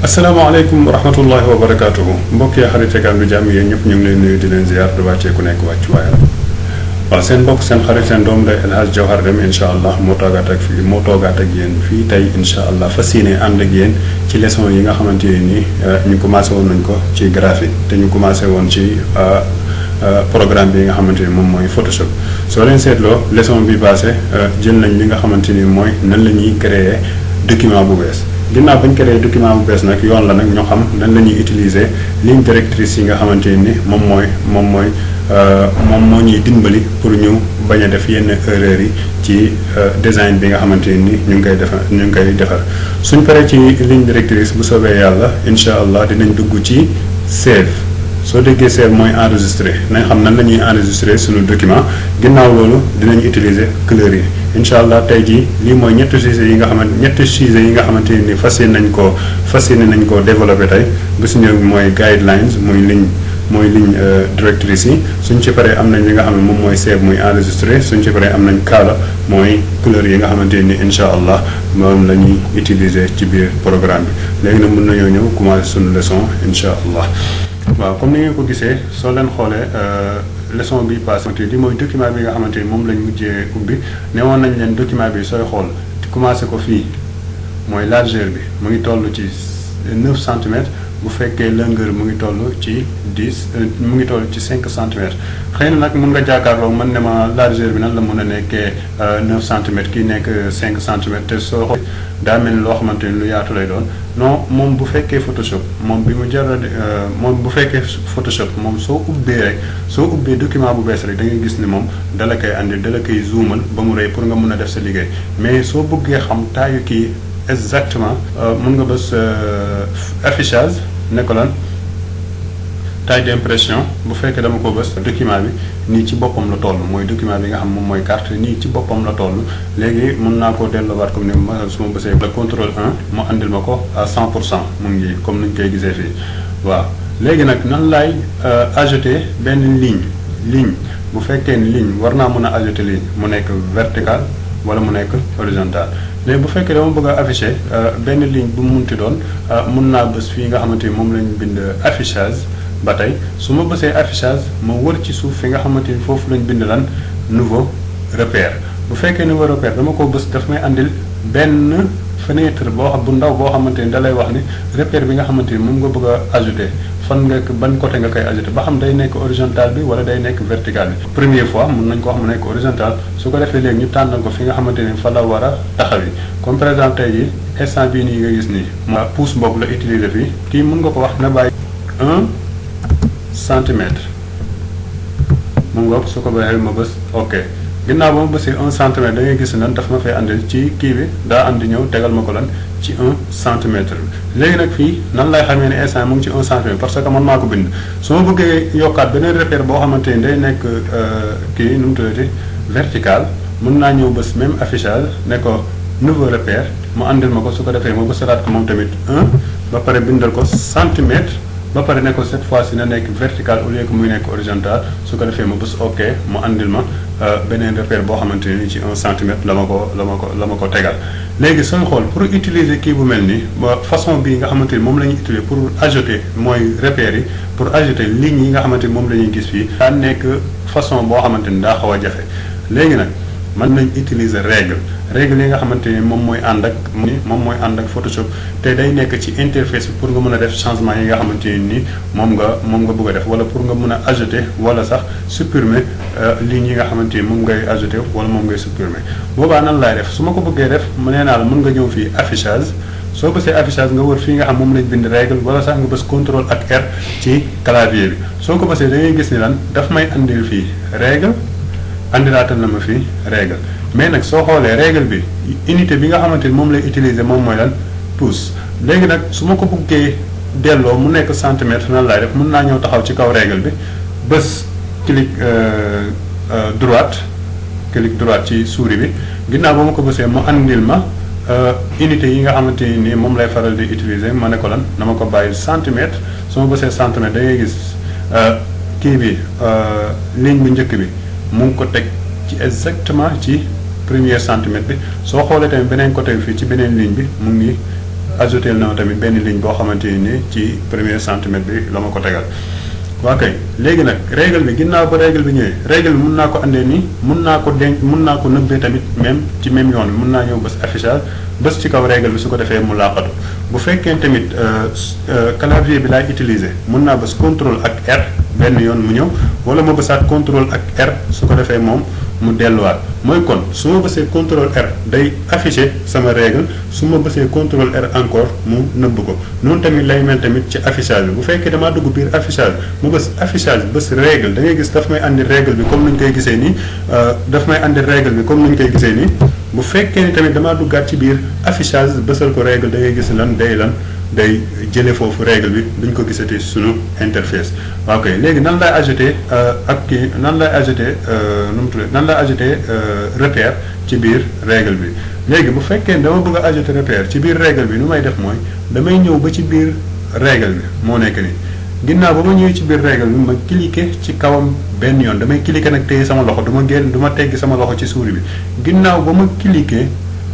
asalaamaaleykum wa rahmatullahi wa barakaatuhu mbokk yi xarit ak am du jàmm yéen ñëpp ñu ngi leen nuyu di leen ziar di wàccee ku nekk wàccu waayam waaw seen mbokk seen xarit seen doom day El Hadj Diawhar Dème incha allah moo toogaat ak yéen fii tey incha allah fas yéene ànd ak yéen ci leçon yi nga xamante ne nii ñu commencé woon nañ ko ci graphique te ñu commencé woon ci programme bi nga xamante ni moom mooy Photoshop soo leen seetloo leçon bi passé jël nañ li nga xamante ni mooy nan la ñuy créer document bu bees. ginnaaw bañ créé document bu bees nag yoon la nag ñoo xam nan la ñuy utiliser ligne directrice yi nga xamante ni moom moo ñuy dimbali pour ñu bañ a def yenn erreurs yi ci design bi nga xamante ni ñu ngi koy defar suñ paree ci ligne directrice bu soobee yàlla incha allah dinañ dugg ci save soo déggee save mooy enregistré nañ xam nan la ñuy enregistré suñu document ginnaaw loolu dinañ utiliser couleur yi incha allah tey jii lii mooy ñetti sujets yi nga xamante ni fas yéene nañ ko développé tey bu si ñëw mooy guidelines muy ligne directrice yi suñ ci paree am nañ li nga xam ne moom mooy save muy enregistré suñ ci paree am nañ kaala mooy couleur yi nga xamante ni incha allah moom la ñuy utiliser ci biir programme bi léegi nag mën nañoo ñëw commencé suñu leçon incha allah. waaw comme ni ngeen ko gisee soo leen xoolee leçon bi passé li mooy document bi nga xamante ni moom lañ mujjee ubbi ne woon nañ leen document bi sooy xool commencé ko fii mooy largeur bi mu ngi toll ci 9 centimètres bu fekkee longueur mu ngi toll ci 5 centimètres xëy na nag mun nga jàkkaarloo mën ne ma largeur bi nan la mën a nekkee 9 centimètres kii nekk 5 centimètres te soo xool daa mel ni loo xamante ni lu yaatu lay doon non moom bu fekkee Photoshop moom soo ubbee document bu bees rek da ngay gis ni moom dala koy andi dala koy zoomal ba mu rëy pour nga mun a def sa liggéey mais soo bëggee xam taayu kii exactement mun nga bës affichage ne ko lan taille d'impression bu fekkee dama ko bës document bi nii ci boppam la toll mooy document bi nga xam moom mooy carte nii ci boppam la toll léegi mun naa koo delloowaat comme ni ma su ma bësee le contrôle 1 mu andil ma ko à 100% mu ngi comme ni ñu koy gisee fii waaw léegi nag nan laay ajouter benn ligne bu fekkee ni ligne war naa mën a ajouter ligne mu nekk vertical wala mu nekk horizontal léegi bu fekkee dama bëgg a afficher benn ligne bu mu munti doon mun naa bës fii nga xamante ni moom lañ bind affichage ba tey su ma bësee affichage ma wër ci suuf fi nga xamante ni foofu lañ bind lan nouveau repère bu fekkee nouveau repère dama ko bës daf may andil benn fenêtre boo xam bu ndaw boo xamante ni da lay wax ni repère bi nga xamante ni moom nga bëgg a ajouter ban côté nga koy ajouter ba xam day nekk horizontal bi wala day nekk vertical bi première fois mun nañ ko xam mu nekk horizontal su ko defee léegi ñu tànnal ko fi nga xamante ni fa la war a taxawi comme par exemple tey jii instant bii nii nga gis nii ma pouce boobu la utiliser fii kii mun nga ko wax na bàyyi 1 centimètre mu ngoog su ko bàyyee ma bës ok ginnaaw ba ma bësee 1 centimètre da ngay gis nan daf ma fay andil ci kii bi daa andi ñëw tegal ma ko lan ci 1 centimètre bi léegi nag fii nan lay xamee ne instant mu ngi ci 1 centimètre parce que man maa ko bind su ma bëggee yokkaat beneen repère boo xamante ni day nekk kii nu mu tuddati vertical mën naa ñëw bës même affichage ne ko nouveau repère mu andil ma ko su ko defee ma bësalaat ko moom tamit 1 ba pare bindal ko centimètre ba pare ne ko cette fois-ci na nekk vertical au lieu que muy nekk horizontal su ko defee ma bës ok mu andil ma beneen repère boo xamante ni ci 1 centimètre la ma ko tegal léegi sooy xool pour utiliser kii bu mel nii façon bii nga xamante ni moom la ñuy utiliser pour ajouter mooy repères yi pour ajouter lignes yi nga xamante ni moom la ñuy gis fii daa nekk façon boo xamante ni daa xaw a jafe léegi nag mën nañ utiliser règle yi nga xamante ni moom mooy ànd ak Photoshop te day nekk ci interface bi pour nga mën a def changement yi nga xamante ni moom nga bëgg a def wala pour nga mën a ajouter wala sax supprimer lignes yi nga xamante ni moom ngay ajouter wala moom ngay supprimer boobaa nan laay def su ma ko bëggee def mu nee naa la mën nga ñëw fii affichage soo bësee affichage nga wër fii nga xam moom lañ bind règle wala sax nga bës contrôle ak R ci clavier bi soo ko bësee da ngay gis ni lan daf may andil fii règle andilaatal na ma fii règle mais nag soo xoolee règle bi unité bi nga xamante ni moom lay utiliser moom mooy lan pouce léegi nag su ma ko bëggee delloo mu nekk centimètre nan laay def mën naa ñëw taxaw ci kaw règle bi bës clic droite ci souris bi ginnaaw ba ma ko bësee mu andil ma unité yi nga xamante ni moom lay faral di utiliser ma ne ko lan dama ko bàyyi centimètre su ma bësee centimètre da ngay gis kii bi ligne bu njëkk bi mu ngi ko teg ci exactement ci premier centimètre bi soo xoolee tamit beneen côté bi fii ci beneen ligne bi mu ngi ajouté na tamit benn ligne boo xamante ni ci premier centimètre bi la ma ko tegal. waa kay léegi nag règle bi ginnaaw ba règle bi ñëwee règle bi mun naa ko andee nii mun naa ko denc mun naa ko nëbbee tamit même ci même yoon bi mun naa ñëw bés affichage bés ci kaw règle bi su ko defee mu laaxatu bu fekkee tamit clavier bi laay utiliser mun naa bés contrôle ak R benn yoon mu ñëw wala ma bësaat contrôle ak R su ko defee moom mu delluwaat mooy kon su ma bësee contrôle R day afficher sama règle su ma bësee contrôle R encore mu nëbb ko noonu tamit lay mel tamit ci affichage bi bu fekkee damaa dugg biir affichage ma bës affichage bës règle da ngay gis daf may andi règle bi comme ni ñu koy gisee nii daf may andi règle bi comme ni ñu koy gisee nii bu fekkee ni tamit damaa duggaat ci biir affichage bësal ko règle da ngay gis lan day jëlee foofu règle bi duñ ko gisati sunu interface. ok léegi nan laay ajouté ak kii nan laay ajouté nu mu tuddee nan laay ajouté repère ci biir règle bi léegi bu fekkee dama bëgg a ajouté repère ci biir règle bi nu may def mooy damay ñëw ba ci biir règle bi moo nekk nii ginnaaw ba ma ñëwee ci biir règle bi ma cliquer ci kawam benn yoon damay cliquer nag téye sama loxo du ma teggi sama loxo ci souris bi ginnaaw ba ma cliquer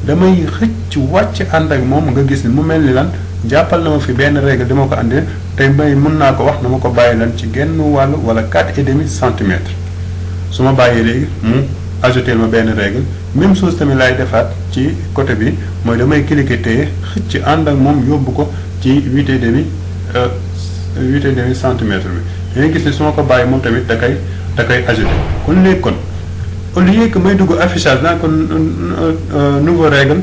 damay xëcc wàcc ànd ak moom nga gis ni mu mel ni lan jàppal na ma fi benn règle dama ko andee tey may mën naa ko wax na ma ko bàyyi lan ci genn wàll wala 4,5 centimètres su ma bàyyee léegi mu ajouté ma benn règle même chose tamit laay defaat ci côté bi mooy damay cliquer téye xëcc ànd ak moom yóbbu ko ci 8,5 centimètres bi da ngay gis ni su ma ko bàyyi moom tamit da koy ajouté kon léegi kon au lieu que may dugg affichage naa ko nouveau règle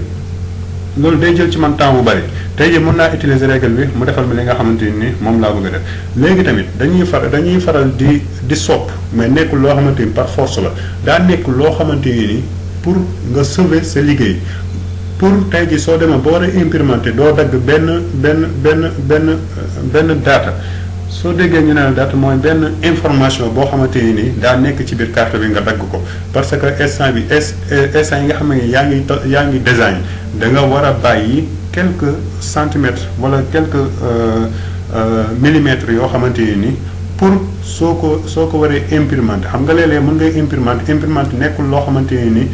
loolu day jël ci man temps bu bari tey jii mën naa utiliser règle bi mu defal mi li nga xamante ni moom laa bëgg a def léegi tamit dañuy faral di sopp mais nekkul loo xamante ni par force la daa nekk loo xamante ni pour nga sauver sa liggéey pour tey jii soo demee ba war a imprimenter doo dagg benn data soo déggee ñu ne la date mooy benn information boo xamante ni daa nekk ci biir carte bi nga dagg ko parce que instant yi nga xam ne yaa ngi design da nga war a bàyyi quelques centimètres wala quelques millimètres yoo xamante ni pour soo ko waree imprimante xam nga léeg-léeg mën ngay imprimante nekkul loo xamante ni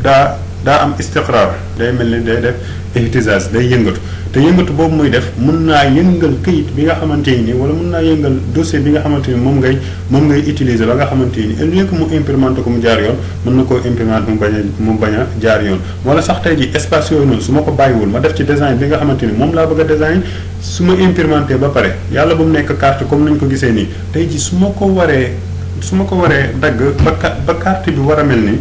daa am istiqraar day mel ni day def ihtisas day yëngatu te yëngatu boobu muy def mën naa yëngal këyit bi nga xamante ni wala mën naa yëngal dossier bi nga xamante ni moom ngay utiliser ba nga xamante ni au lieu que mu imprimante ko mu jaar yoon mën na koo imprimante mu bañ a jaar yoon wala sax tey ji espace yooyu noonu su ma ko bàyyiwul ma def ci design bi nga xamante ni moom laa bëgg a design su ma imprimanté ba pare yàlla bu mu nekk carte comme nañ ko gisee nii tey ji su ma ko waree dagg ba carte bi war a mel ni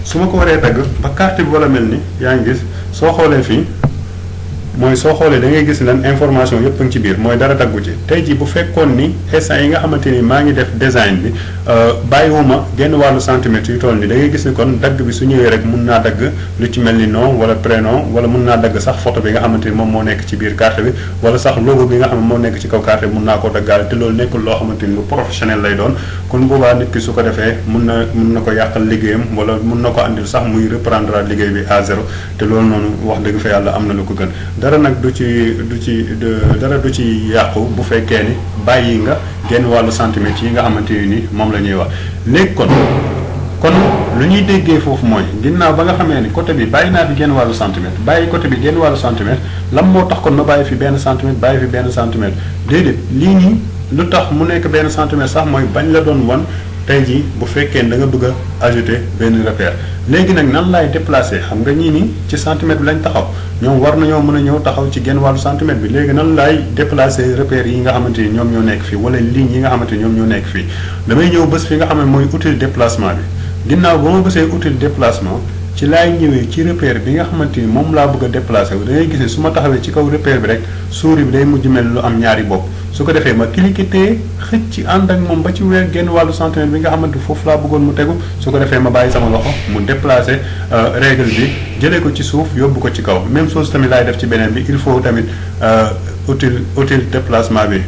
su ma ko waree dagg ba carte bi wala mel ni yaa ngi gis soo xoolee fii mooy soo xoolee da ngay gis lan information yëpp a ngi ci biir mooy dara daggu ci tey jii bu fekkoon ni instant yi nga xamante ni maa ngi def design bi bàyyiwuma genn wàllu centimètre yu toll ni da ngay gis ni kon dagg bi su ñëwee rek mun naa dagg lu ci mel ni nom wala prénom wala mun naa dagg sax photo bi nga xamante ni moom moo nekk ci biir carte bi wala sax logo bi nga xam ne moo nekk ci kaw carte bi mun naa koo daggaale te loolu nekkul loo xamante ni lu professionnel lay doon kon boobaa nit ki su ko defee mun na ko yàqal liggéeyam wala mun na ko andil sax muy reprendre liggéey bi à zéro te loolu noonu wax dëgg fa yàlla am na lu ko gën dara nag du ci yàqu bu fekkee ni bàyyi nga genn wàllu centimètres yi nga xamante ni moom la ñuy wax léegi kon lu ñuy déggee foofu mooy ginnaaw ba nga xamee ni côté bi bàyyi naa fi genn wàllu centimètre bàyyi côté bi genn wàllu centimètre lan moo tax kon ma bàyyi fi benn centimètre bàyyi fi benn centimètre déedéet lii nii lu tax mu nekk benn centimètre sax mooy bañ la doon wan tey jii bu fekkee da nga bëgg a ajouter benn repère léegi nag nan laay déplacer xam nga ñii nii ci centimètre bi lañ taxaw ñoom war nañoo mën a ñëw taxaw ci genn wàllu centimètre bi léegi nan laay déplacer repères yi nga xamante ni ñoom ñoo nekk fii wala lignes yi nga xamante ni ñoom ñoo nekk fii damay ñëw bés fi nga xam ne mooy outil déplacement bi ginnaaw ba ma bësee outil déplacement ci laay ñëwee ci repère bi nga xamante ni moom laa bëgg a déplacer wu da ngay gis ne su ma taxawee ci kaw repère bi rek souris bi day mujj mel lu am ñaari bopp su ko defee ma cliquer te xëcc ci ànd ak moom ba ci weer genn wàllu centimètre bi nga xamante foofu laa bëggoon mu tegu su ko defee ma bàyyi sama loxo mu déplacer règle bi jëlee ko ci suuf yóbbu ko ci kaw même chose tamit laay def ci beneen bi il faut tamit outil déplacement bi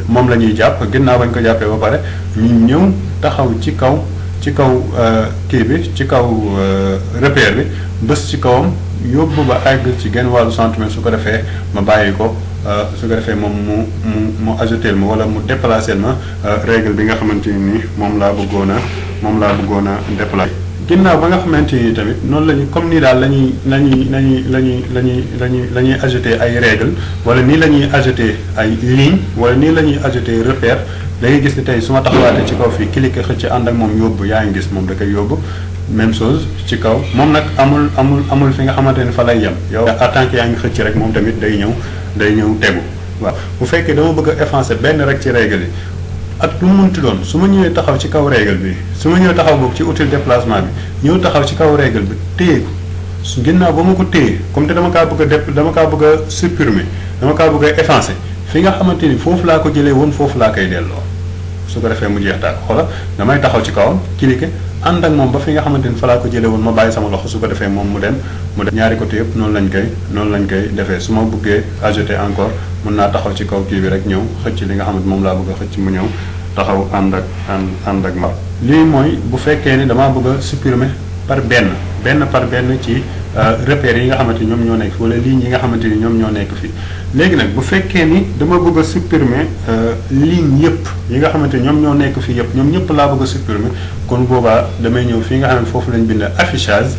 moom la ñuy jàpp ginnaaw bañ ko jàppee ba pare ñu ñëw taxaw ci kaw kii bi ci kaw repère bi bés ci kawam yóbbu ba àgg ci genn wàllu centimètre su ko defee ma bàyyi ko su ko defee moom mu ajouter ma wala mu déplacer ma règle bi nga xamante ni moom laa bëggoon a déplacer. ginnaaw ba nga xamante ni tamit noonu la ñu comme nii daal la ñuy ajouter ay règles wala nii la ñuy ajouter ay lignes wala nii la ñuy ajouter repère da ngay gis ni tey su ma taxawaatee ci kaw fii cliquer xëcc ànd ak moom yóbbu yaa ngi gis moom da koy yóbbu même chose ci kaw moom nag amul fi nga xamante ni fa lay yem yow en tant que yaa ngi xëcc rek moom tamit day ñëw tegu waaw bu fekkee dama bëgg a effacer benn rek ci règle yi ak lu mu munti doon su ma ñëwee taxaw ci kaw règle bi su ma ñëwee taxaw boobu ci outil déplacement bi ñëw taxaw ci kaw règle bi téye ko su ginnaaw ba ma ko téye comme te dama kaa bëgg a supprimer dama kaa bëgg a effacer fi nga xamante ni foofu laa ko jëlee woon foofu laa koy delloo su ko defee mu jeex taal xoola damay taxaw ci kawam cliquer ànd ak moom ba fi nga xamante ni fa laa ko jëlee woon ma bàyyi sama loxo su ko defee moom mu dem ñaari côté yëpp noonu lañ koy defee su ma bëggee ajouter encore mën naa taxaw ci kaw kii bi rek ñëw xëcc li nga xamante moom laa bëgg a xëcc mu ñëw taxaw ànd ak ma lii mooy bu fekkee ni damaa bëgg a supprimer par benn ci repères yi nga xamante ni ñoom ñoo nekk fi wala lignes yi nga xamante ni ñoom ñoo nekk fii léegi nag bu fekkee ni dama bëgg a supprimer ligne yëpp yi nga xamante ni ñoom ñoo nekk fii yëpp ñoom ñëpp laa bëgg a supprimer kon boobaa damay ñëw fii nga xam ne foofu lañ bind affichage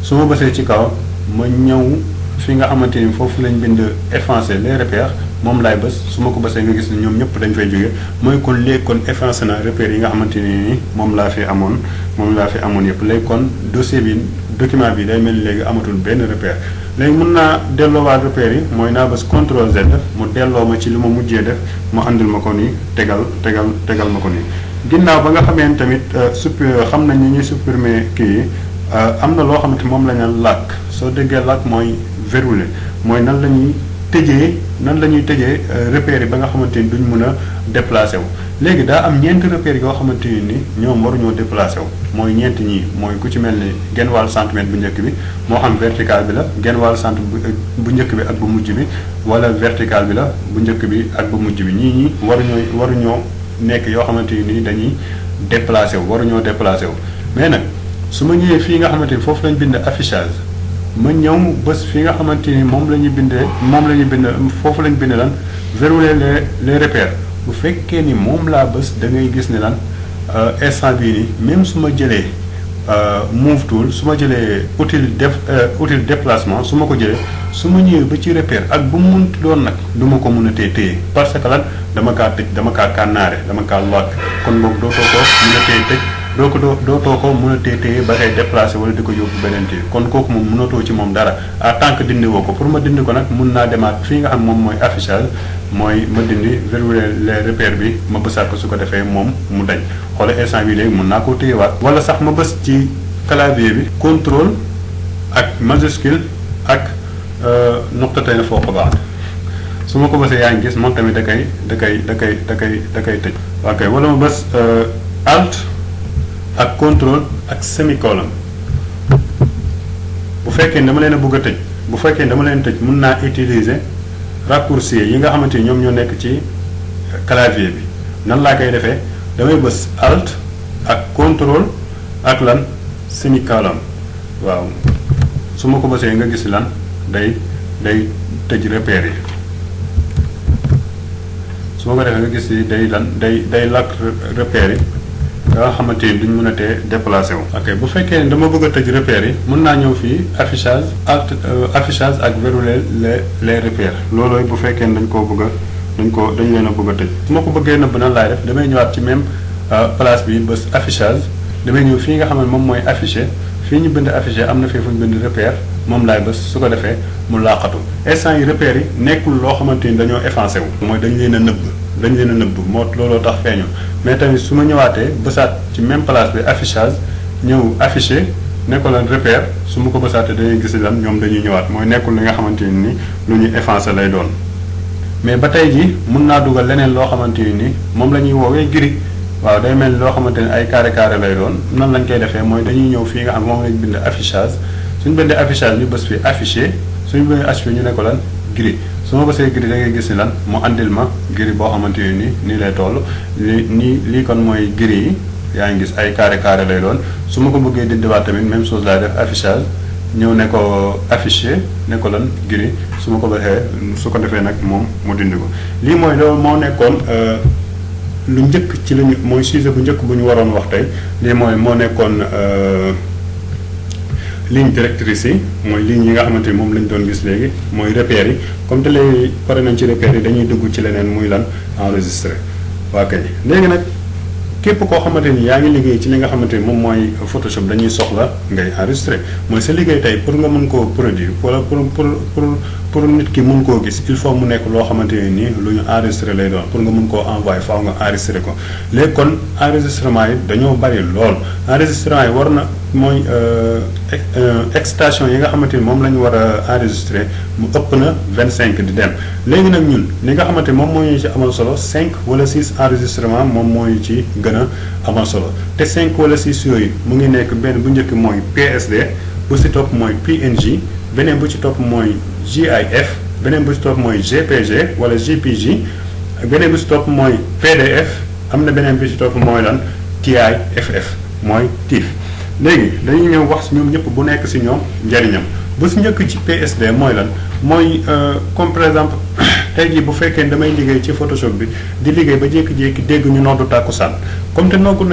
su ma bësee ci kaw ma ñëw fi nga xamante ni foofu lañ bind effacer les repères moom laay bës su ma ko bësee nga gis ni ñoom ñëpp dañ fay jóge mooy kon léegi kon effacé na repères yi nga xamante ni moom laa fi amoon yëpp léegi kon document bi day mel ni léegi amatul benn repère léegi mën naa delloowaat repères yi mooy naa bës CTRL Z mu delloo ma ci li ma mujjee def mu andil ma ko nii tegal ma ko nii ginnaaw ba nga xamee ni tamit xam nañ ni ñuy supprimer kii yi am na loo xamante moom la ñu lock soo déggee lock mooy verrouiller mooy nan la ñuy tëjee repères yi ba nga xamante ni duñ mën a déplacé wu léegi daa am ñeenti repères yoo xamante ni ñoom waruñoo déplacé wu mooy ñeenti ñii mooy ku ci mel ni genn wàllu centimètre bu njëkk bi moo xam vertical bi la genn wàllu centimètre bu njëkk bi ak bu mujj bi wala vertical bi la bu njëkk bi ak bu mujj bi ñii waruñoo nekk yoo xamante ni dañuy waruñoo déplacé wu mais nag su ma ñëwee fii nga xamante ni foofu lañ bind affichage ma ñëw bés fi nga xamante ni moom la ñu bind foofu lañ bind lan verrouiller les repères bu fekkee ni moom laa bés da ngay gis ne lan instant bii nii même su ma jëlee move tool su ma jëlee outil déplacement su ma ko jëlee su ma ñëwee ba ci repère ak bu mu munti doon nag du ma ko mën a téye parce que lan dama kaa tëj dama kaa kànnaare dama kaa lock kon boog dootoo ko mën a téye tëj dootoo ko mën a téye ba koy déplacé wala di ko yóbbu beneen téye kon kooku moom mënatoo ci moom dara à tant que dindi woo ko pour ma dindi ko nag mun naa demaat fii nga xam moom mooy affichage mooy ma dindi verrouiller les repères bi ma bësaat ko su ko defee moom mu dañ xoolal instant bi léegi mun naa koo téyewaat wala sax ma bës ci clavier bi contrôle ak majuscule ak nuqtatay na foo ko baax su ma ko bësee yaa ngi gis moom tamit da koy tëj ok wala ma bës alt ak contrôle ak semicolon bu fekkee dama leen a bëgg a tëj bu fekkee dama leen tëj mun naa utiliser raccourci yi nga xamante ni ñoom ñoo nekk ci clavier bi nan laa koy defee damay bës alt ak contrôle ak lan semicolon waaw su ma ko bësee nga gis lan day tëj repères yi su ma ko defee nga gis ni day lakk repères yi nga xamante ni duñ mën a tee déplacé wu. ok bu fekkee ne dama bëgg a tëj repères yi mën naa ñëw fii affichage affichage ak verrouiller les repères loolooy bu fekkee ne dañ leen a bëgg a tëj. su ma ko bëggee nëbb nan laay def damay ñëwaat ci même place bi bës affichage damay ñëw fii nga xam ne moom mooy affiché fii ñu bind affiché am na fii fu ñu bind repère moom laay bës su ko defee mu laqatu instant yi repères yi nekkul loo xamante ni dañoo effacé wu. mooy dañ leen a nëbb moo looloo tax feeñu mais tamit su ma ñëwaatee bësaat ci même place bi affichage ñëw affiché nekkul lan repère su ma ko bësaatee dañuy gis lan ñoom dañuy ñëwaat mooy nekkul li nga xamante ni lu ñuy effacé lay doon. mais ba tey ji mun naa dugal leneen loo xamante ni moom la ñuy woowee gris waaw day mel loo xamante ni ay carré lay doon nan lañ koy defee mooy dañuy ñëw fii nga xam moom lañ bind affichage suñu bindee affichage ñu bës fi affiché suñu bindee affiché ñu ne ko lan gris. su ma bësee gris da ngay gis ni lan mu andil ma gris boo xamante ni nii lay toll lii kon mooy gris yi yaa ngi gis ay carré lay doon su ma ko bëggee dindiwaat tamit même chose laay def affichage ñëw ne ko affiché ne ko lan gris su ma ko baxee su ko defee nag moom mu dindi ko lii mooy loolu moo nekkoon lu njëkk ci lañu mooy sujet bu njëkk bu ñu waroon wax tey lii mooy moo nekkoon ligne directrices yi mooy lignes yi nga xamante ni moom lañ doon gis léegi mooy repères yi comme te lay pare nañ ci repères yi dañuy dugg ci leneen muy lan enregistrer waa kay léegi nag képp koo xamante ni yaa ngi liggéey ci li nga xamante ni moom mooy Photoshop dañuy soxla ngay enregistrer mooy sa liggéey tey pour nga mën koo produire wala pour nit ki mën koo gis il faut mu nekk loo xamante ne nii lu ñu enregistrer lay doon pour nga mën koo envoyer faaw nga enregistrer ko léegi kon enregistrement yi dañoo bari lool enregistrement yi war na mooy extraction yi nga xamante ni moom la ñu war a enregistrer mu ëpp na 25 di dem léegi nag ñun li nga xamante ni moom moo ñu ci amal solo 5 wala 6 enregistrement moom moo ñu ci gën a amal solo te 5 wala 6 yooyu mu ngi nekk benn bu njëkk mooy PSD bu ci topp mooy PNG beneen bu ci topp mooy GIF beneen bu ci topp mooy GPG wala JPG beneen bu ci topp mooy PDF am na beneen bi ci topp mooy lan TIFF mooy TIFF léegi dañuy ñëw wax ñoom ñëpp bu nekk ci ñoom njariñam bu ci njëkk ci PSD mooy lan mooy comme par exemple tey jii bu fekkee damay liggéey ci Photoshop bi di liggéey ba jékki-jékki dégg ñu noddu tàkkusaan comme te noddu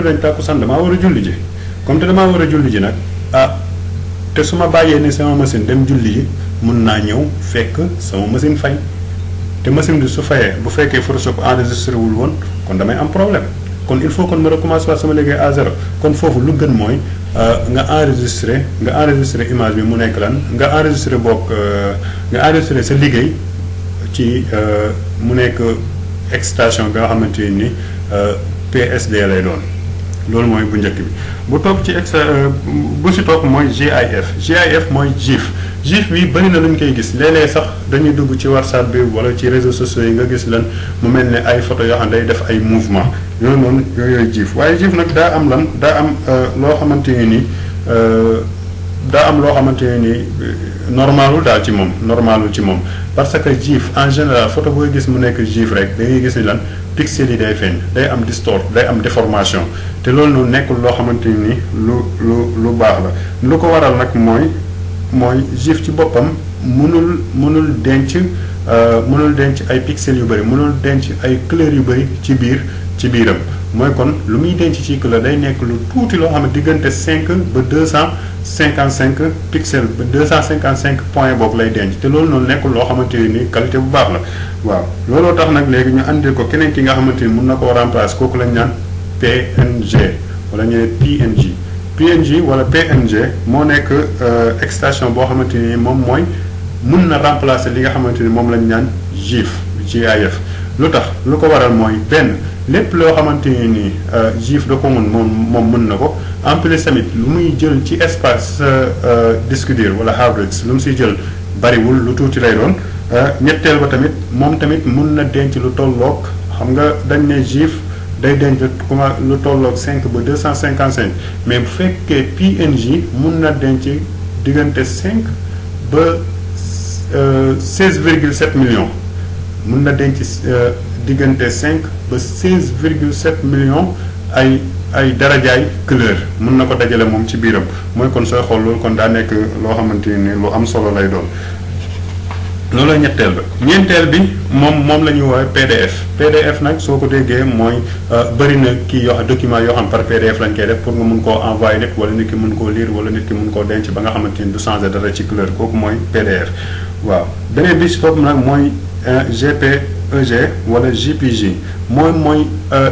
nañ tàkkusaan damaa war a julli ji comme te damaa war a julli ji nag te su ma bàyyee ni sama machine dem julli ji mun naa ñëw fekk sama machine fay te machine bi su fayee bu fekkee Photoshop enregistré wul woon kon damay am problème kon il faut kon ma recommencer waat sama liggéey à zéro kon foofu lu gën mooy nga enregistré image bi mu nekk lan nga enregistré sa liggéey ci mu nekk extraction bi nga xamante ni PSD lay doon loolu mooy bu njëkk bi bu topp ci bu si topp mooy GIF mooy GIF bi bëri na lu ñu koy gis léeg-léeg sax dañuy dugg ci WhatsApp bi wala ci réseaux sociaux yi nga gis lan mu mel ne ay photo yoo xam ne day def ay mouvement yooyu noonu yooyu GIF waaye GIF nag daa am loo xamante ne ni normalul daal ci moom parce que GIF en général photo booy gis mu nekk GIF rek da ngay gis ni lan pixel yi day feeñ day am day am déformation te loolu noonu nekkul loo xamante ni lu baax la lu ko waral nag mooy GIF ci boppam mënul denc ay pixels yu bëri mënul denc ay couleurs yu bëri ci biiram mooy kon lu muy denc ci couleur day nekk lu tuuti loo xam ne diggante 5 ba 255 pixels ba 255 points boobu lay denc te loolu noonu nekkul loo xamante ni qualité bu baax la waaw looloo tax nag léegi ñu andil ko keneen ki nga xamante ni mun na koo remplacer kooku lañ naan PNG wala ñu ne PNG wala PNG moo nekk extraction boo xamante ni moom mooy mun na remplacer li nga xamante ni moom lañ naan GIF lu tax lu ko waral mooy benn lépp loo xamante ni GIF da ko moom mën na ko en plus tamit lu muy jël ci espace disque dur wala hard disk lu mu siy jël bariwul lu tuuti lay doon ñetteel ba tamit moom tamit mun na denc lu tolloog xam nga dañ ne GIF day denc lu tolloog 5 ba 255 mais bu fekkee PNG mun na denc diggante 5 ba 16,7 millions mun na denc diggante 5 ba 16,7 millions ay darajaay couleur mun na ko dajale moom ci biiram mooy kon sooy xool loolu kon daa nekk loo xamante ni lu am solo lay doon looloo ñetteel ba ñeenteel bi moom la ñuy woowee PDF nag soo ko déggee mooy bëri na kii yoo xam document yoo xam par PDF lañ koy def pour nga mun koo envoyer nit wala nit ki mun koo lire wala nit ki mun koo denc ba nga xamante ni du changer dara ci couleur kooku mooy PDF waaw beneen bi si topp nag mooy GPEG wala JPG mooy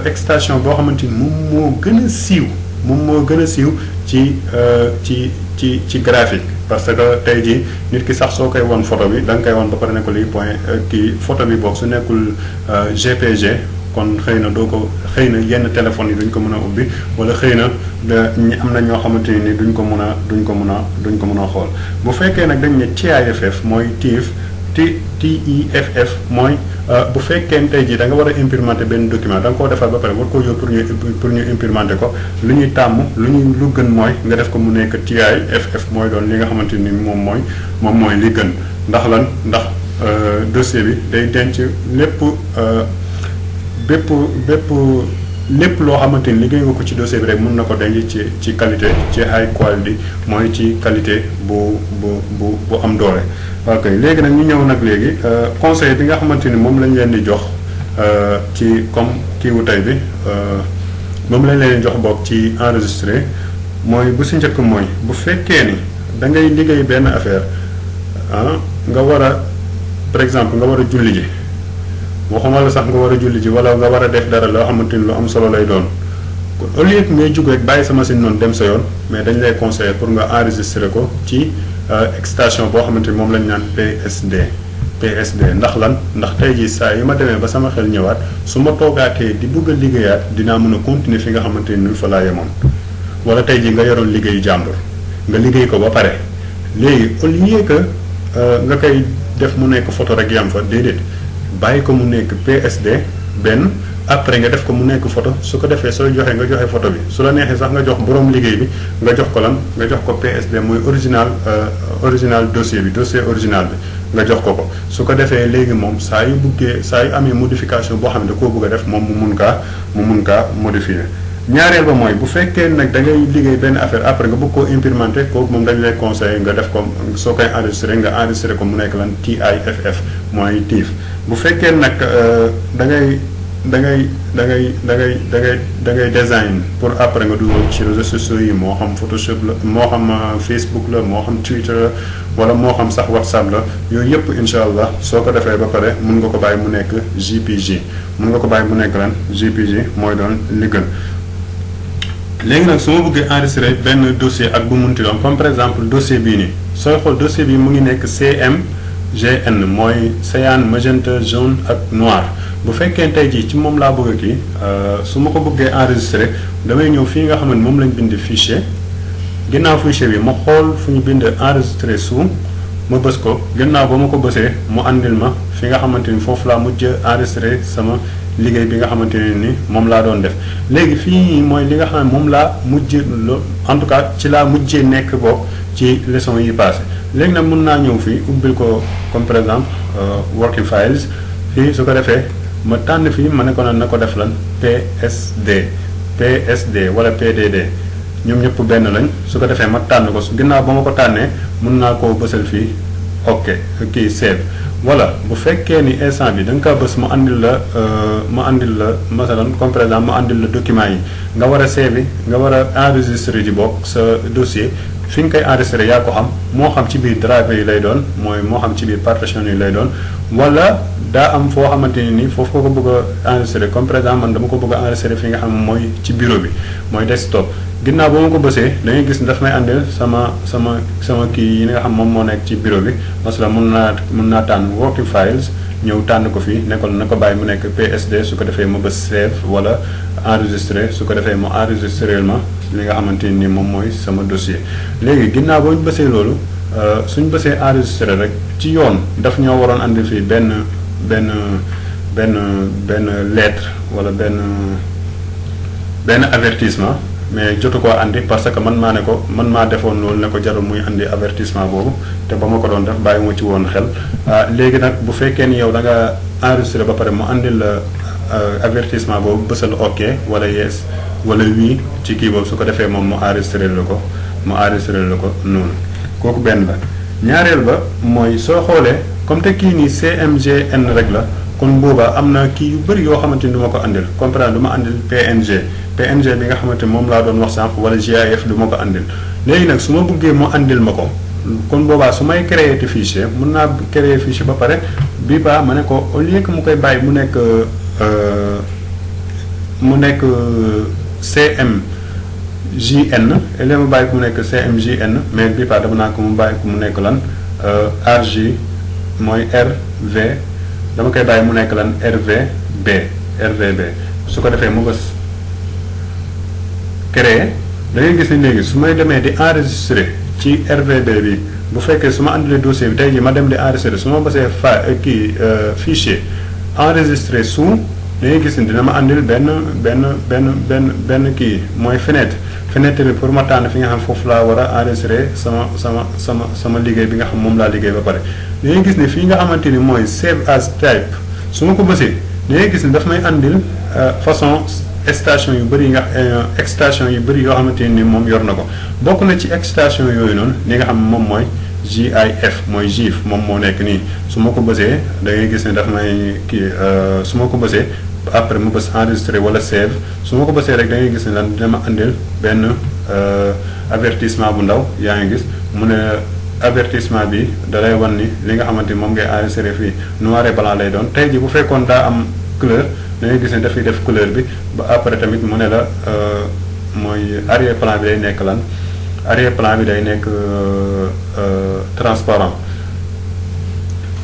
extraction boo xamante ni moom moo gën a siiw ci graphique parce que tey jii nit ki sax soo koy won photo bi da nga koy won ba pare ne ko lii kii photo bi boog su nekkul GPG kon xëy na yenn téléphones yi duñ ko mën a ubbi wala xëy na am na ñoo xamante ni duñ ko mën a xool bu fekkee nag dañ ne TIFF mooy TIFF mooy bu fekkee tey jii da nga war a imprimenter benn document da nga koo defar ba pare war koo yóbbu pour ñu imprimenter ko lu ñuy tàmm lu gën mooy nga def ko mu nekk TIFF mooy doon li nga xamante ni moom mooy li gën ndax dossier bi day denc lépp loo xamante ni liggéey nga ko ci dossier bi rek mën na ko denc ci qualité ci high quality mooy ci qualité bu am doole. ok léegi nag ñu ñëw nag léegi conseil bi nga xamante ni moom lañ leen di jox ci comme kiiwu tey bi moom lañ leen di jox bokk ci enregistré mooy bu si njëkk mooy bu fekkee ni da ngay liggéey benn affaire nga war a par exemple nga war a julli ji waxuma la sax nga war a julli ji wala nga war a def dara loo xamante ni lu am solo lay doon au lieu que ngay jug rek bàyyi sa machine noonu dem sa yoon mais dañ lay conseiller pour nga enregistrer ko ci extension boo xamante ni moom lañ naan PSD ndax lan ndax tey jii saa yi ma demee ba sama xel ñëwaat su ma toogaatee di bëgg a liggéeyaat dinaa mën a continuer fi nga xamante ni fa laa yemoon wala tey jii nga yoroon liggéeyu jàmbur nga liggéey ko ba pare léegi au lieu que nga koy def mu nekk photo rek yam fa déedéet bàyyi ko mu nekk PSD benn après nga def ko mu nekk photo su ko defee sooy joxe nga joxe photo bi su la neexee sax nga jox borom liggéey bi nga jox ko lan nga jox ko PSD muy original dossier original bi nga jox ko su ko defee léegi moom saa yu amee modification boo xam ne da koo bëgg a def moom mu mun kaa modifier. ñaareel ba mooy bu fekkee nag da ngay liggéey benn affaire après nga bëgg koo implémenter kooku moom dañ lay conseiller nga def ko soo koy enregistrer nga enregistrer ko mu nekk lan TIFF mooy TIFF bu fekkee nag da ngay design pour après nga dugal ci réseaux sociaux yi moo xam Photoshop la moo xam Facebook la moo xam Twitter la wala moo xam sax WhatsApp la yooyu yëpp incha allah soo ko defee ba pare mun nga ko bàyyi mu nekk JPG mooy doon li gën. léegi nag su ma bëggee enregistrer benn dossier ak bu munti doon comme par exemple dossier bii nii sooy xool dossier bi mu ngi nekk CMGN mooy cyan magenta jaune ak noir bu fekkee tey jii ci moom laa bëgg a kii su ma ko bëggee enregistrer damay ñëw fii nga xam ne moom lañ bind fichier ginnaaw fichier bi ma xool fu ñu bind enregistrer sous ma bës ko ginnaaw ba ma ko bësee mu andil ma fi nga xamante ni foofu laa mujj enregistrer sama liggéey bi nga xamante ne ni moom laa doon def léegi fii mooy li nga xam ne moom laa mujjee en tout cas ci laa mujjee nekk bokk ci leçon yi passé léegi nag mun naa ñëw fii ubbil ko comme par exemple working files fii su ko defee ma tànn fii ma ne ko na ko def lan PSD wala PDD ñoom ñëpp benn lañ su ko defee ma tànn ko su ginnaaw ba ma ko tànnee mun naa koo bësal fii ok kii save voilà bu fekkee ni instant bi da nga kaa bës mu andil la masalan comme par exemple mu andil la document yi nga war a save nga war a enregistrer ji bokk sa dossier fi nga koy enregistrer yaa ko xam moo xam ci biir drive yi lay doon mooy moo xam ci biir partition yi lay doon wala daa am foo xamante ne ni foofu ko bëgg a enregistrer comme par exemple man dama ko bëgg a enregistrer fi nga xam mooy ci bureau bi mooy desktop ginnaaw ba ma ko bësee da ngay gis ne daf may andil sama kii yi nga xam moom moo nekk ci bureau bi masala mun naa tànn working files ñëw tànn ko fii nekkal na ko bàyyi mu nekk PSD su ko defee ma bës save wala enregistrer su ko defee mu enregistrer ma li nga xamante ni moom mooy sama dossier léegi ginnaaw ba ñu bësee loolu suñ bësee enregistrer rek ci yoon daf ñoo waroon andil fii benn lettre wala benn avertissement mais jotu koo andi parce que man maa defoon loolu ne ko jarul muy andi avertissement boobu te ba ma ko doon def bàyyi ma ci woon xel léegi nag bu fekkee ni yow da nga enregistré ba pare mu andil la avertissement boobu bësal ok wala yes wala oui ci kii boobu su ko defee moom mu enregistré la ko noonu kooku benn la ñaareel ba mooy soo xoolee comme te kii nii CMGN rek la kon boobaa am na kii yu bëri yoo xamante ni du ma ko andil comprendre du ma andil PNG bi nga xamante moom laa doon wax sànq wala GIF du ma ko andil léegi nag su ma bëggee mu andil ma ko kon boobaa su may créer te fichier mun naa créer fichier ba pare bii ba ma ne ko au lieu que mu koy bàyyi mu nekk CMJN et ma bàyyi ko mu nekk CMJN mais bii ba dama naa ko mu bàyyi ko mu nekk lan RG mooy RV dama koy bàyyi mu nekk lan RVB su ko defee mu bës créer da ngay gis ni léegi su may demee di enregistrer ci RVB bi bu fekkee su ma andilee dossier bi tey jii ma dem di enregistrer su ma bësee fichier enregistrer sous da ngay gis ni dina ma andil benn kii mooy fenêtre bi pour ma tànn fi nga xam foofu laa war a enregistrer sama liggéey bi nga xam moom laa liggéey ba pare da ngay gis ni fii nga xamante ni mooy save as type su ma ko bësee da ngay gis ni daf may andil façon extension yu bëri extension yu bëri yoo xamante ni moom yor na ko bokk na ci extension yooyu noonu li nga xam moom mooy GIF mooy GIF moom moo nekk nii su ma ko bësee da ngay gis ne daf may kii su ma ko bësee après mu bës enregistré wala save su ma ko bësee rek da ngay gis ne lan dina ma andil benn avertissement bu ndaw yaa ngi gis mu ne avertissement bi da lay wan ni li nga xamante ni moom ngay enregistré fii noir et blanc lay doon tey ji bu fekkoon daa am couleur da ngay gis ne dafay def couleur bi ba après tamit mu ne la mooy arrière plan bi day nekk lan arrière plan bi day nekk transparent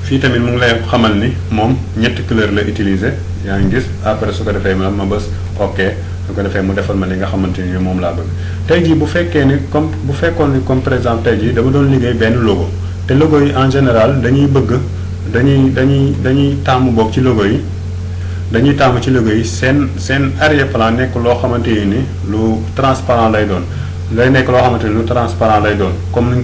fii tamit mu ngi lay xamal ni moom ñetti couleur la utiliser yaa ngi gis après su ko defee ma bës ok su ko defee mu defal ma li nga xamante ni moom laa bëgg tey jii bu fekkee ni comme bu fekkoon ni comme par exemple tey jii dama doon liggéey benn logo te logo yi en général dañuy bëgg dañuy taamu bokk ci logo yi dañuy taamu ci logo yi seen arrière plan nekk loo xamante ni lu transparent lay doon lay nekk loo xamante ni lu transparent lay doon comme ni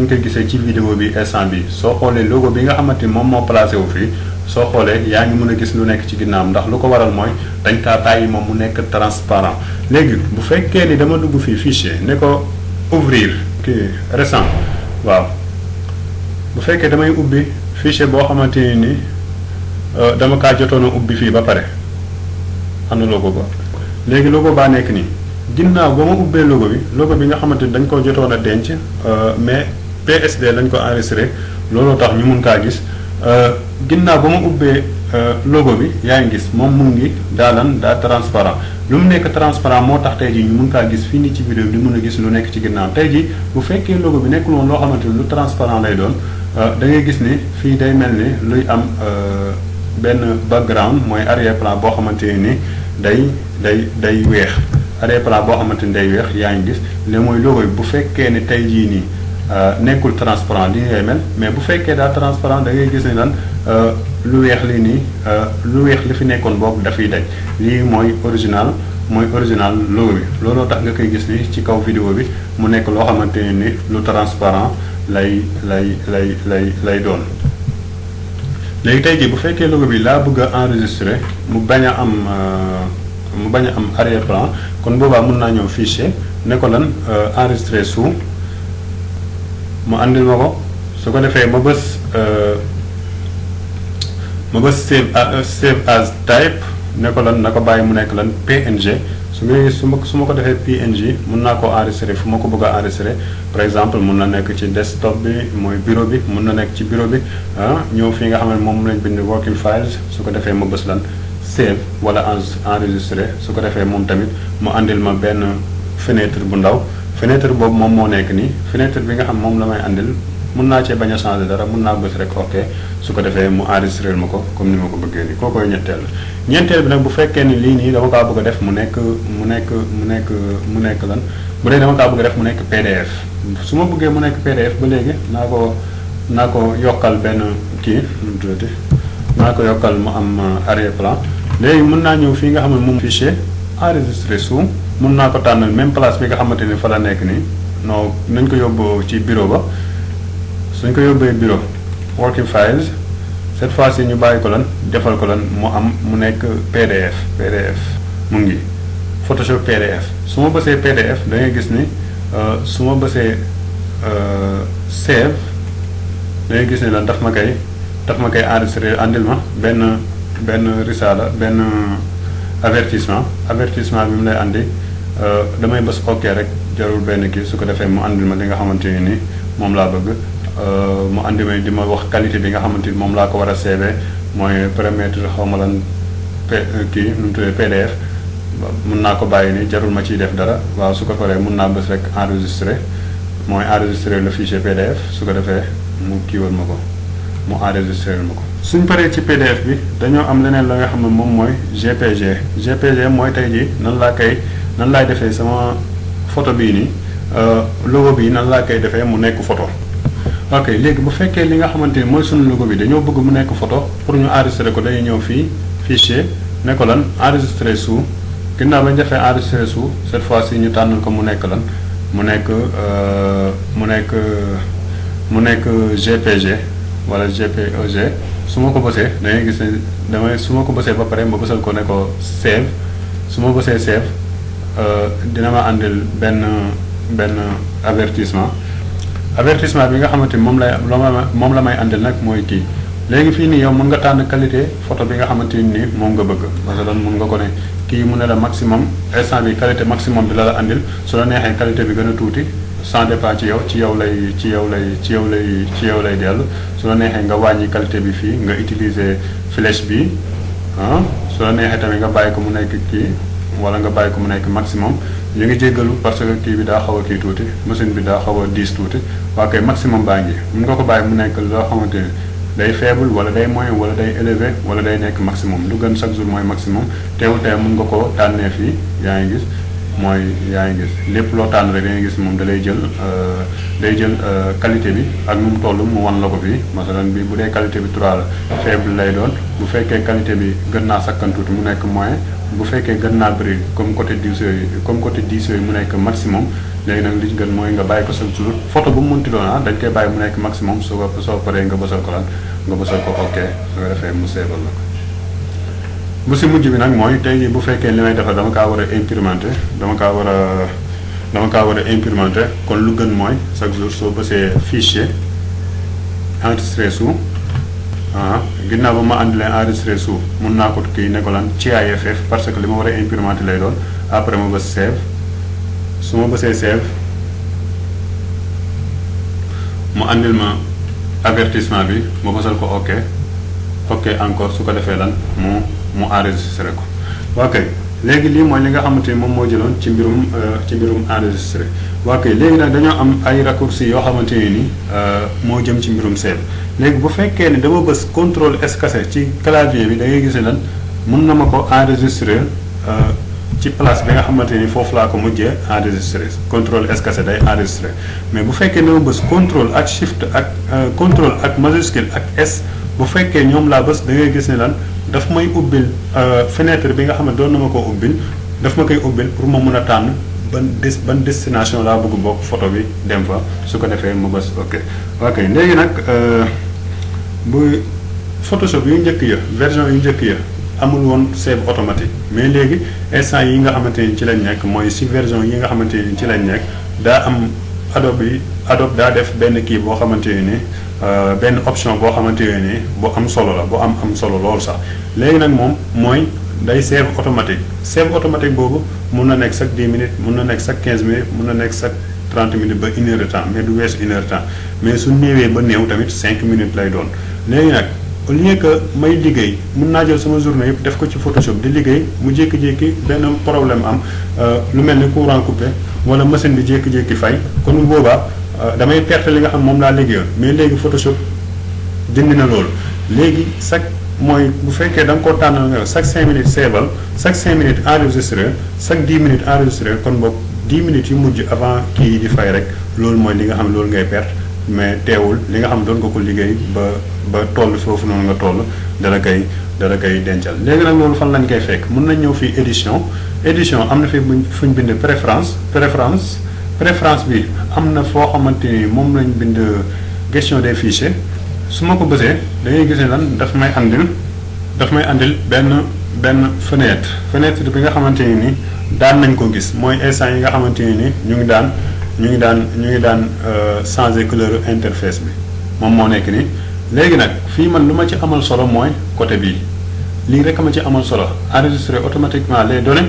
ñu ko gisee ci vidéo bi instant bi soo xoolee logo bi nga xamante ni moom moo placé wu fii soo xoolee yaa ngi mën a gis lu nekk ci ginnaaw ndax lu ko waral mooy dañ kaa bàyyi moom mu nekk transparent léegi bu fekkee ni dama dugg fii fichier ne ko ouvrir kii récent waaw bu fekkee damay ubbi fichier boo xamante ni dama kaa jotoon a ubbi fii ba pare am na logo ba léegi logo baa nekk nii ginnaaw ba ma ubbee logo bi nga xamante ni dañ ko jotoon a denc mais PSD lañ ko enregistré looloo tax ñu mun kaa gis ginnaaw ba ma ubbee logo bi yaa ngi gis moom mu ngi daa transparent lu mu nekk transparent moo tax tey jii ñu mun kaa gis fii nii ci vidéo bi di mun a gis lu nekk ci ginnaaw tey jii bu fekkee logo bi nekkul woon loo xamante ni lu transparent lay doon da ngay gis ni fii day mel ni luy am benn background mooy arrière plan boo xamante ni day weex arrière plan boo xamante ni day weex yaa ngi gis li mooy logo bi bu fekkee ne tey jii nii nekkul transparent li ngay mel mais bu fekkee daa transparent da ngay gis ne lan lu weex li nii lu weex li fi nekkoon boobu dafay daj lii mooy original logo bi looloo tax nga koy gis ni ci kaw vidéo bi mu nekk loo xamante ni lu transparent lay doon léegi tey jii bu fekkee logo bi laa bëgg a enregistrer mu bañ a am arrière plan kon boobaa mun naa ñëw fichier ne ko lan enregistrer sous mu andil ma ko su ko defee ma bës save as type ne ko lan na ko bàyyi mu nekk lan PNG su ma ko defee PNG mun naa koo enregistrer fu ma ko bëgg a enregistrer par exemple mun na nekk ci desktop bi mooy bureau bi mun na nekk ci bureau bi ñëw fii nga xam ne moom lañ bind working files su ko defee ma bës lan save wala enregistrer su ko defee moom tamit mu andil ma benn fenêtre bu ndaw fenêtre boobu moom moo nekk nii fenêtre bi nga xam moom la may andil mun naa cee bañ a changer dara mun naa bës rek ok su ko defee mu enregistrer ma ko comme ni ma ko bëggee nii kookoy ñetteel bi nag bu fekkee ni lii nii dama kaa bëgg a def mu nekk lan bu dee dama kaa bëgg a def mu nekk PDF su ma bëggee mu nekk PDF ba léegi naa ko yokkal benn kii nu mu tuddati naa ko yokkal mu am arrière plan léegi mun naa ñëw fii nga xam ne moom fichier enregistrer sous mun naa ko tànnal même place bi nga xamante ni fa la nekk nii non nañ ko yóbbu ci bureau ba suñ ko yóbbee bureau working files cette fois ci ñu bàyyi ko lan defal ko lan mu nekk PDF mu ngi Photoshop PDF su ma bësee PDF da ngay gis ni su ma bësee save da ngay gis ni lan daf ma koy enregistrer andil ma benn risaala benn avertissement bi mu lay andi damay bës ok rek jarul benn kii su ko defee mu andil ma li nga xamante ni moom laa bëgg mu andi ma di ma wax qualité bi nga xamante ni moom laa ko war a CV mooy permettre xaw ma lan kii nu mu tuddee PDF mun naa ko bàyyi ni jarul ma ciy def dara waaw su ko paree mun naa bës rek enregistrer mooy enregistrer le fichier PDF su ko defee mu kiiwal ma ko mu enregistrer ma ko. suñ paree ci PDF bi dañoo am leneen la nga xam ne moom mooy GPG mooy tey jii nan laay defee sama photo bii nii logo bii nan laa koy defee mu nekk photo. ok léegi bu fekkee li nga xamante ni mooy sunu logo bi dañoo bëgg mu nekk photo pour ñu enregistrer ko dañuy ñëw fii fichier ne ko lan enregistrer sous ginnaaw bañ defee enregistrer sous cette fois ci ñu tànnal ko mu nekk lan mu nekk GPG wala GPEG su ma ko bësee da ngay gis ne su ma ko bësee ba pare ma bësal ko ne ko save su ma bësee save dina ma àndil benn avertissement bi nga xamante ni moom la may àndil nag mooy kii léegi fii nii yow mën nga tànn qualité photo bi nga xamante ni moom nga bëgg masalan mën nga ko ne kii mu ne la maximum instant bi qualité maximum bi la andil su la neexee qualité bi gën a tuuti sans dépend ci yow lay dellu su la neexee nga wàññi qualité bi fii nga utiliser flèche bi su la neexee tamit nga bàyyi ko mu nekk kii wala nga bàyyi ko mu nekk maximum ñu ngi jéggalu parce que kii bi daa xaw a kii tuuti machine bi daa xaw a diis tuuti waa kay maximum baa ngi mun nga ko bàyyi mu nekk loo xamante ni day faible wala day moyen wala day élevé wala day nekk maximum lu gën chaque jour mooy maximum teewul tey mun nga ko tànnee fii yaa ngi gis lépp loo tànn rek dangay gis moom da lay jël qualité bi ak nu mu toll mu wan la ko fii masalan bi bu dee qualité bi 3 la faible lay doon bu fekkee qualité bi gën naa sakkan tuuti mu nekk moyen bu fekkee gën naa bëri comme côté 10 yooyu mu nekk maximum léegi nag li ci gën mooy nga bàyyi ko chaque jour photo bu mu mënti doon dañ koy bàyyi mu nekk maximum soo paree nga bësal ko ok su ko defee mu seebal la ko bu si mujj bi nag mooy tey jii bu fekkee li may defar dama kaa war a imprimenter kon lu gën mooy chaque jour soo bësee fichier enregistré sous ginnaaw ba ma andilee enregistré sous mun naa ko kii ne ko lan ci AFF parce que li ma war a imprimenter lay doon après ma bës save su ma bësee save mu andil ma avertissement bi ma bësal ko ok encore su ko defee lan mu enregistré ko ok léegi lii mooy li nga xamante ni moom moo jëloon ci mbirum enregistré ok léegi nag dañoo am ay raccourcis yoo xamante ni moo jëm ci mbirum save léegi bu fekkee ni dama bës contrôle escassé ci clavier bi da ngay gis ne lan mën na ma ko enregistré ci place bi nga xamante ni foofu laa ko mujjee enregistré contrôle escassé day enregistré mais bu fekkee dama bës contrôle ak shift ak contrôle ak majuscule ak S bu fekkee ñoom laa bës da ngay gis ne lan daf may ubbil fenêtre bi nga xam ne doon na ma ko ubbil daf ma koy ubbil pour ma mun a tànn ban destination laa bëgg bokk photo bi dem fa su ko defee ma bës ok léegi nag bu Photoshop yu njëkk ya version yu njëkk ya amul woon save automatique mais léegi instant yi nga xamante ni ci lañ nekk mooy si version yi nga xamante ni ci lañ nekk daa am Adobe daa def benn kii boo xamante ni benn option boo xamante ni bu am solo la bu am solo loolu sax léegi nag moom mooy day save automatique boobu mun na nekk chaque 10 minutes mun na nekk chaque 15 minutes mun na nekk chaque 30 minutes ba 1 heure de temps mais du weesu 1 heure de temps mais su néewee ba néew tamit 5 minutes lay doon léegi nag au lieu que may liggéey mun naa jël sama journée yëpp def ko ci Photoshop di liggéey mu jékki-jékki benn problème am lu mel ni courant coupé wala machine bi jékki-jékki fay kon boobaa damay perte li nga xam moom laa liggéeyoon mais léegi Photoshop dindi na loolu léegi mooy bu fekkee da nga koo tànnal nga chaque 5 minutes seebal chaque 5 minutes enregistré chaque 10 minutes enregistré kon boog 10 minutes yu mujj avant kii di fay rek loolu mooy li nga xam loolu ngay perte mais teewul li nga xam doon nga ko liggéey ba toll foofu noonu nga toll dala koy dencal léegi nag loolu fan lañ koy fekk mën nañ ñëw fii édition am na fi fu ñu bind préférence bi am na foo xamante ni moom lañ bind gestion des fichiers su ma ko bësee da ngay gis ne lan daf may andil benn fenêtre bi nga xamante ni daan nañ ko gis mooy instant yi nga xamante ni ñu ngi daan changer couleur interface bi moom moo nekk nii léegi nag fii man lu ma ci amal solo mooy côté bii lii rek ma ci amal solo enregistrer automatiquement les données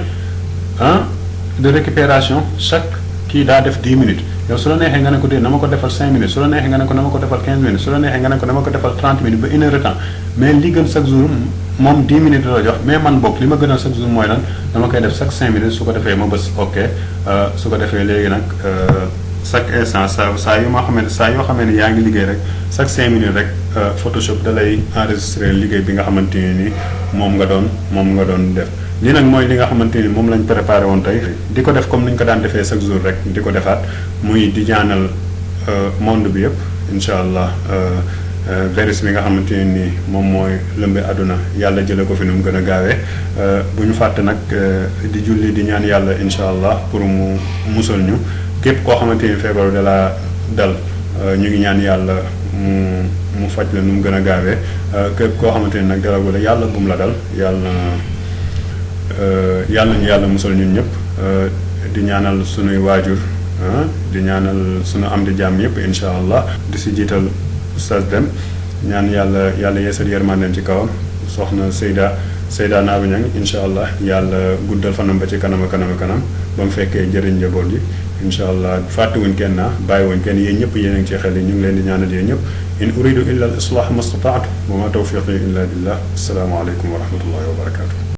de récupération chaque kii daa def 10 minutes yow su la neexee nga ne ko na ma ko defal 5 minutes su la neexee nga ne ko na ma ko defal 15 minutes su la neexee nga ne ko na ma ko defal 30 minutes ba 1 heure de temps mais li gën chaque jour moom 10 minutes la jox mais man bokk li ma gënal chaque jour mooy lan dama koy def chaque 5 minutes su ko defee ma bës ok su ko defee léegi nag chaque instant saa yoo xamee ne yaa ngi liggéey rek chaque 5 minutes rek Photoshop da lay enregistrer liggéey bi nga xamante ni moom nga doon def. lii nag mooy li nga xamante ni moom lañ préparé woon tey di ko def comme ni ñu ko daan defee chaque jour rek di ko defaat muy di ñaanal monde bi yëpp incha allah virus bi nga xamante ne ni moom mooy lëmbe àdduna yàlla jële ko fi nu mu gën a gaawee bu ñu fàtte nag di julli di ñaan yàlla incha allah pour mu musal ñu képp koo xamante ni feebaru da laa dal ñu ngi ñaan yàlla mu faj la nu mu gën a gaawee képp koo xamante ni nag dalagu la yàlla bu mu la dal yàlla ñu yàlla musal ñun ñëpp di ñaanal sunuy waajur di ñaanal sunu am di jàmm yëpp incha allah di si jiital Oustaz Dème ñaan yàlla yeesal yërmandeem ci kawam soxna Seyda Naabu Ñang incha allah yàlla guddal fanam ba ci kanam ba mu fekkee jëriñ njaboot yi incha allah fàttewuñ kenn bàyyiwuñ kenn yéen ñëpp yéen a ngi ci xel yi ñu ngi leen di ñaanal yéen ñëpp in uridu illa al islah mastataatu wa ma tawfiqi illa billah assalaamu aleykum wa rahmatullahi wa barakatuh